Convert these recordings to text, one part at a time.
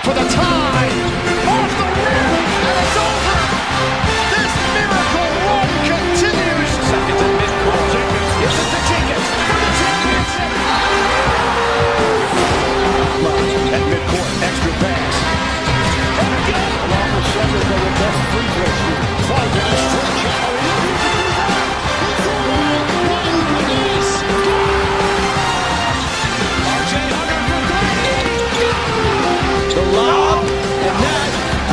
for the tie. Off the rim, and it's over. This miracle run continues. Seconds at midcourt. Jenkins gives it to Jenkins for the championship. At midcourt, extra pass. And again. All of a sudden, they were best free throw shooter. Five in the stretch. The lob, and that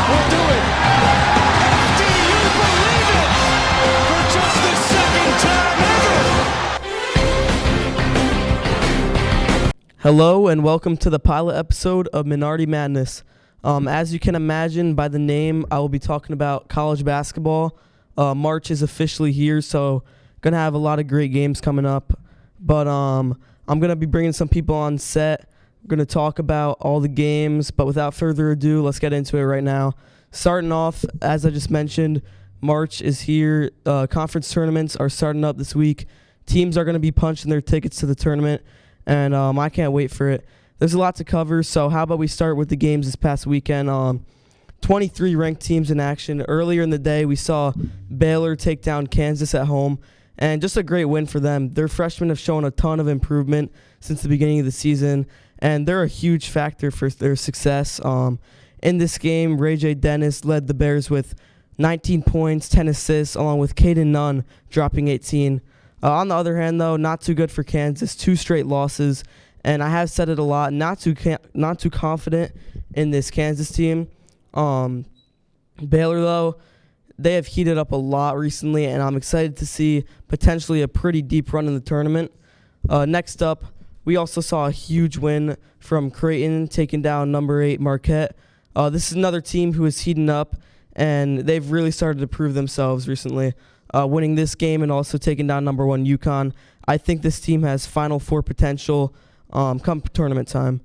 will do it. Do you believe it? For just the second time ever. Hello and welcome to the pilot episode of Minardi Madness. As you can imagine by the name, I will be talking about college basketball. March is officially here, so gonna have a lot of great games coming up. But I'm gonna be bringing some people on set. We're going to talk about all the games, but without further ado, let's get into it right now. Starting off, as I just mentioned, March is here. Conference tournaments are starting up this week. Teams are going to be punching their tickets to the tournament, and I can't wait for it. There's a lot to cover, so how about we start with the games this past weekend. 23 ranked teams in action. Earlier in the day, we saw Baylor take down Kansas at home, and just a great win for them. Their freshmen have shown a ton of improvement since the beginning of the season, and they're a huge factor for their success. In this game, Ray J. Dennis led the Bears with 19 points, 10 assists, along with Caden Nunn dropping 18. On the other hand, though, not too good for Kansas. 2 straight losses, and I have said it a lot, not too confident in this Kansas team. Baylor, though, they have heated up a lot recently, and I'm excited to see potentially a pretty deep run in the tournament. Next up, we also saw a huge win from Creighton, taking down number 8 Marquette. This is another team who is heating up, and they've really started to prove themselves recently, winning this game and also taking down number 1 UConn. I think this team has Final Four potential come tournament time.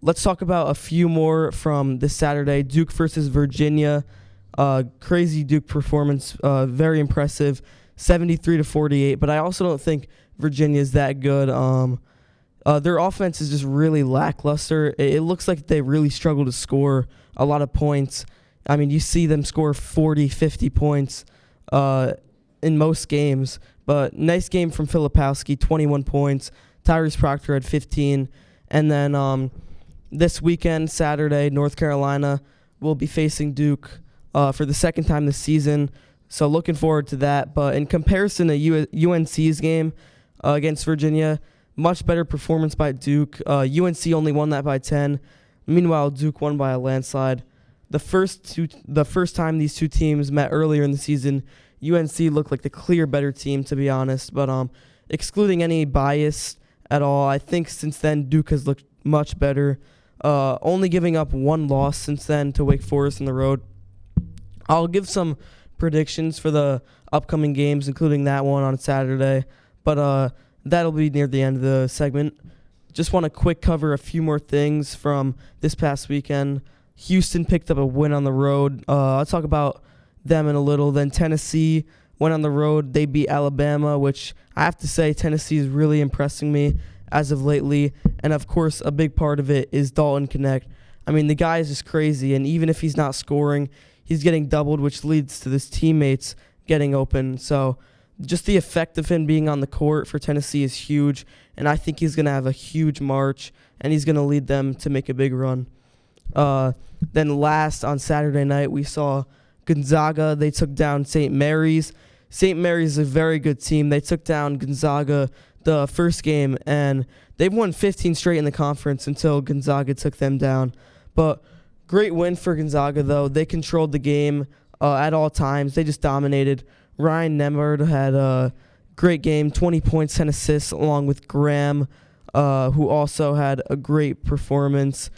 Let's talk about a few more from this Saturday. Duke versus Virginia. Crazy Duke performance, very impressive, 73-48. But I also don't think Virginia is that good. Their offense is just really lackluster. It looks like they really struggle to score a lot of points. I mean, you see them score 40, 50 points in most games. But nice game from Filipowski, 21 points. Tyrese Proctor had 15. And then this weekend, Saturday, North Carolina will be facing Duke for the second time this season. So looking forward to that. But in comparison to UNC's game against Virginia, much better performance by Duke. UNC only won that by 10. Meanwhile, Duke won by a landslide. The first time these two teams met earlier in the season, UNC looked like the clear better team, to be honest. But excluding any bias at all, I think since then Duke has looked much better. Only giving up 1 loss since then to Wake Forest on the road. I'll give some predictions for the upcoming games, including that one on Saturday. But that'll be near the end of the segment. Just want to quick cover a few more things from this past weekend. Houston picked up a win on the road. I'll talk about them in a little. Then Tennessee went on the road. They beat Alabama, which I have to say Tennessee is really impressing me as of lately. And, of course, a big part of it is Dalton Connect. I mean, the guy is just crazy, and even if he's not scoring, he's getting doubled, which leads to his teammates getting open. So just the effect of him being on the court for Tennessee is huge, and I think he's going to have a huge March, and he's going to lead them to make a big run. Then last, on Saturday night, we saw Gonzaga. They took down St. Mary's. St. Mary's is a very good team. They took down Gonzaga the first game, and they've won 15 straight in the conference until Gonzaga took them down. But great win for Gonzaga, though. They controlled the game at all times. They just dominated. Ryan Nembhard had a great game, 20 points, 10 assists, along with Graham, who also had a great performance.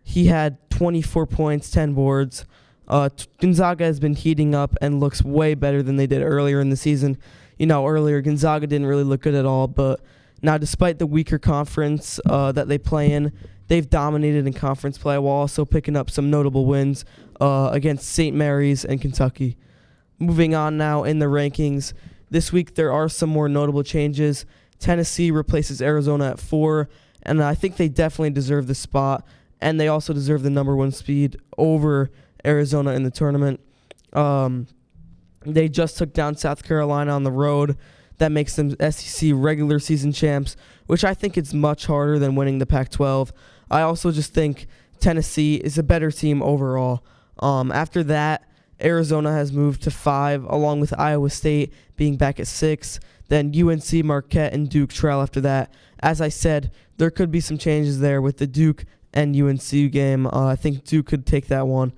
He had 24 points, 10 boards. Gonzaga has been heating up and looks way better than they did earlier in the season. You know, earlier Gonzaga didn't really look good at all, but now despite the weaker conference that they play in, they've dominated in conference play while also picking up some notable wins against St. Mary's and Kentucky. Moving on now in the rankings, this week there are some more notable changes. Tennessee replaces Arizona at 4, and I think they definitely deserve the spot. and they also deserve the number 1 seed over Arizona in the tournament. They just took down South Carolina on the road. That makes them SEC regular season champs, which I think is much harder than winning the Pac-12. I also just think Tennessee is a better team overall. After that, Arizona has moved to 5, along with Iowa State being back at 6. Then UNC, Marquette, and Duke trail after that. As I said, there could be some changes there with the Duke and UNC game. I think Duke could take that one.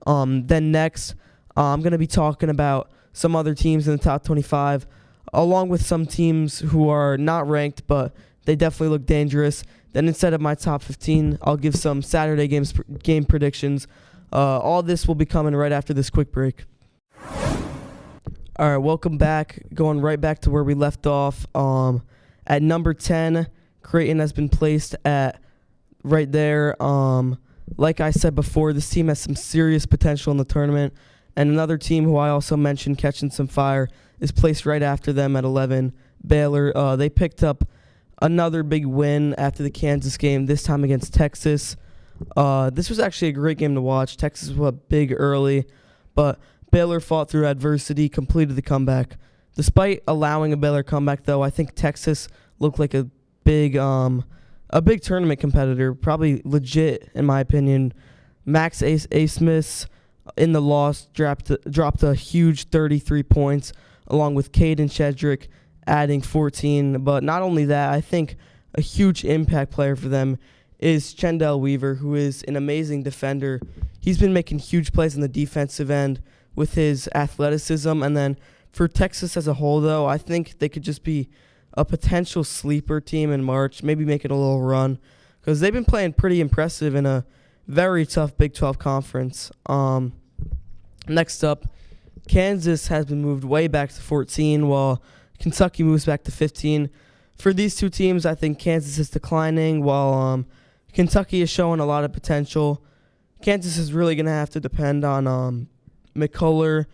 Then next, I'm going to be talking about some other teams in the top 25, along with some teams who are not ranked, but they definitely look dangerous. Then instead of my top 15, I'll give some Saturday game predictions. All this will be coming right after this quick break. All right, welcome back. Going right back to where we left off. At number 10, Creighton has been placed at right there. Like I said before, this team has some serious potential in the tournament. And another team who I also mentioned catching some fire is placed right after them at 11, Baylor. They picked up another big win after the Kansas game, this time against Texas. This was actually a great game to watch. Texas was big early, but Baylor fought through adversity, completed the comeback. Despite allowing a Baylor comeback, though, I think Texas looked like a big tournament competitor, probably legit in my opinion. Max Asmus in the loss dropped a huge 33 points, along with Caden Shedrick adding 14. But not only that, I think a huge impact player for them is Chendell Weaver, who is an amazing defender. He's been making huge plays on the defensive end with his athleticism. And then for Texas as a whole, though, I think they could just be a potential sleeper team in March, maybe making a little run, because they've been playing pretty impressive in a very tough Big 12 conference. Next up, Kansas has been moved way back to 14, while Kentucky moves back to 15. For these two teams, I think Kansas is declining, while Kentucky is showing a lot of potential. Kansas is really going to have to depend on McCullough.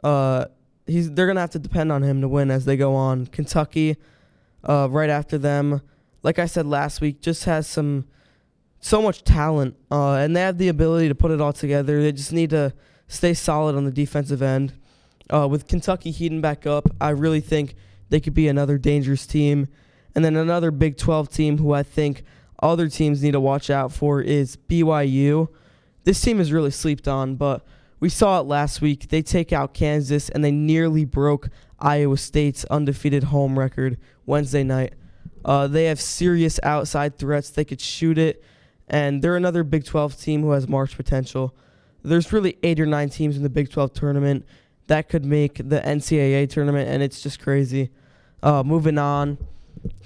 They're going to have to depend on him to win as they go on. Kentucky, right after them, like I said last week, just has so much talent, and they have the ability to put it all together. They just need to stay solid on the defensive end. With Kentucky heating back up, I really think they could be another dangerous team. And then another Big 12 team who I think other teams need to watch out for is BYU. This team is really slept on, but we saw it last week. They take out Kansas, and they nearly broke Iowa State's undefeated home record Wednesday night. They have serious outside threats. They could shoot it, and they're another Big 12 team who has March potential. There's really 8 or 9 teams in the Big 12 tournament that could make the NCAA tournament, and it's just crazy. Moving on,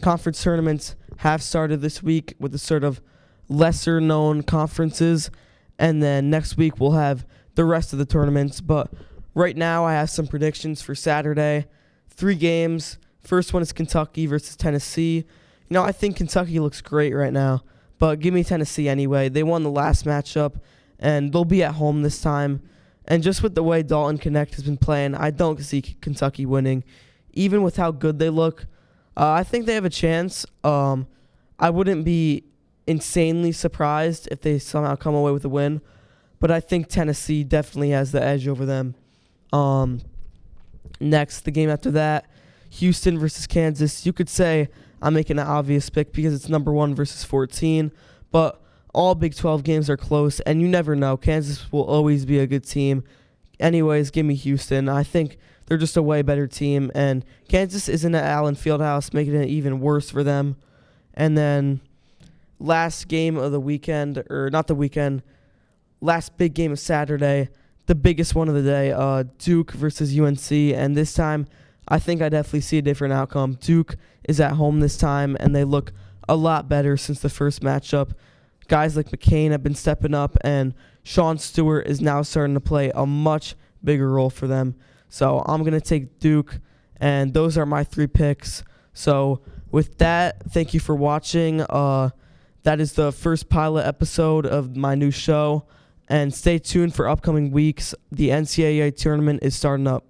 conference tournaments have started this week with the sort of lesser-known conferences, and then next week we'll have the rest of the tournaments. But right now I have some predictions for Saturday. 3 games. First one is Kentucky versus Tennessee. I think Kentucky looks great right now, but give me Tennessee anyway. They won the last matchup, and they'll be at home this time. And just with the way Dalton Connect has been playing, I don't see Kentucky winning. Even with how good they look, I think they have a chance. I wouldn't be insanely surprised if they somehow come away with a win, but I think Tennessee definitely has the edge over them. Next, the game after that, Houston versus Kansas. You could say I'm making an obvious pick because it's number 1 versus 14, but all Big 12 games are close, and you never know. Kansas will always be a good team. Anyways, give me Houston. I think they're just a way better team, and Kansas isn't at Allen Fieldhouse, making it even worse for them. And then last game of the weekend, or not the weekend, last big game of Saturday, the biggest one of the day, Duke versus UNC, and this time I think I definitely see a different outcome. Duke is at home this time, and they look a lot better since the first matchup. Guys like McCain have been stepping up, and Sean Stewart is now starting to play a much bigger role for them. So I'm going to take Duke, and those are my 3 picks. So with that, thank you for watching. That is the first pilot episode of my new show, and stay tuned for upcoming weeks. The NCAA tournament is starting up.